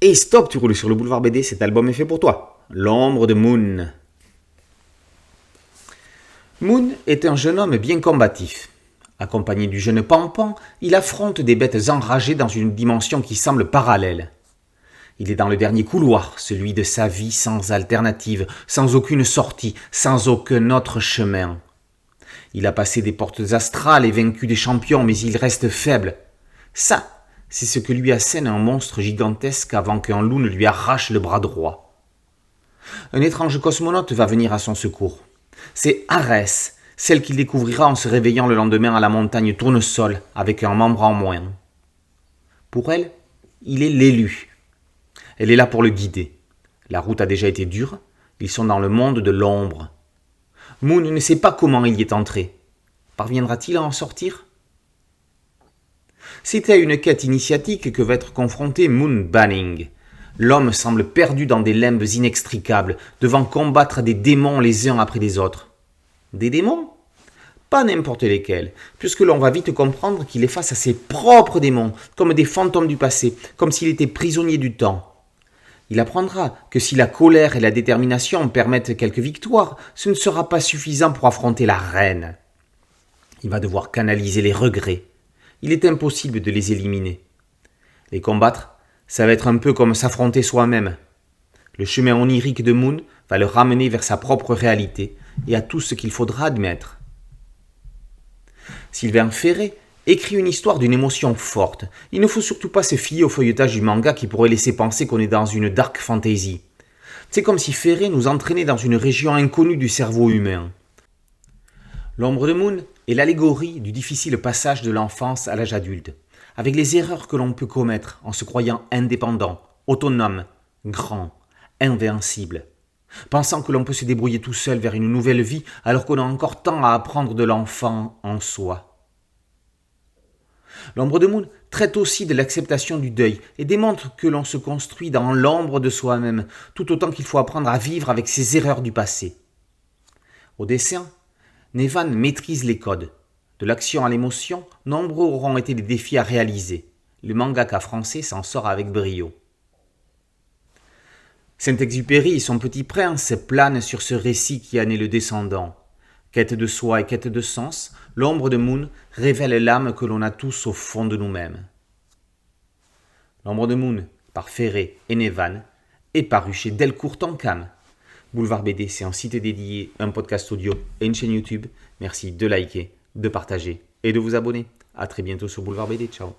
Et stop, tu roules sur le boulevard BD, cet album est fait pour toi. L'ombre de Moon. Moon est un jeune homme bien combatif. Accompagné du jeune Pampan, il affronte des bêtes enragées dans une dimension qui semble parallèle. Il est dans le dernier couloir, celui de sa vie sans alternative, sans aucune sortie, sans aucun autre chemin. Il a passé des portes astrales et vaincu des champions, mais il reste faible. Ça, c'est ce que lui assène un monstre gigantesque avant qu'un loup ne lui arrache le bras droit. Un étrange cosmonaute va venir à son secours. C'est Arès, celle qu'il découvrira en se réveillant le lendemain à la montagne Tournesol avec un membre en moins. Pour elle, il est l'élu. Elle est là pour le guider. La route a déjà été dure, ils sont dans le monde de l'ombre. Moon ne sait pas comment il y est entré. Parviendra-t-il à en sortir ? C'est à une quête initiatique que va être confronté Moon Banning. L'homme semble perdu dans des limbes inextricables, devant combattre des démons les uns après les autres. Des démons ? Pas n'importe lesquels, puisque l'on va vite comprendre qu'il est face à ses propres démons, comme des fantômes du passé, comme s'il était prisonnier du temps. Il apprendra que si la colère et la détermination permettent quelques victoires, ce ne sera pas suffisant pour affronter la reine. Il va devoir canaliser les regrets. Il est impossible de les éliminer. Les combattre, ça va être un peu comme s'affronter soi-même. Le chemin onirique de Moon va le ramener vers sa propre réalité et à tout ce qu'il faudra admettre. Sylvain Ferré écrit une histoire d'une émotion forte. Il ne faut surtout pas se fier au feuilletage du manga qui pourrait laisser penser qu'on est dans une dark fantasy. C'est comme si Ferré nous entraînait dans une région inconnue du cerveau humain. L'ombre de Moon est l'allégorie du difficile passage de l'enfance à l'âge adulte, avec les erreurs que l'on peut commettre en se croyant indépendant, autonome, grand, invincible, pensant que l'on peut se débrouiller tout seul vers une nouvelle vie alors qu'on a encore tant à apprendre de l'enfant en soi. L'ombre de Moon traite aussi de l'acceptation du deuil et démontre que l'on se construit dans l'ombre de soi-même, tout autant qu'il faut apprendre à vivre avec ses erreurs du passé. Au dessin, Nevan maîtrise les codes. De l'action à l'émotion, nombreux auront été les défis à réaliser. Le mangaka français s'en sort avec brio. Saint-Exupéry et son petit prince planent sur ce récit qui en est le descendant. Quête de soi et quête de sens, l'ombre de Moon révèle l'âme que l'on a tous au fond de nous-mêmes. L'ombre de Moon, par Ferré et Nevan, est paru chez Delcourt Tonkam. Boulevard BD, c'est un site dédié, un podcast audio et une chaîne YouTube. Merci de liker, de partager et de vous abonner. A très bientôt sur Boulevard BD. Ciao.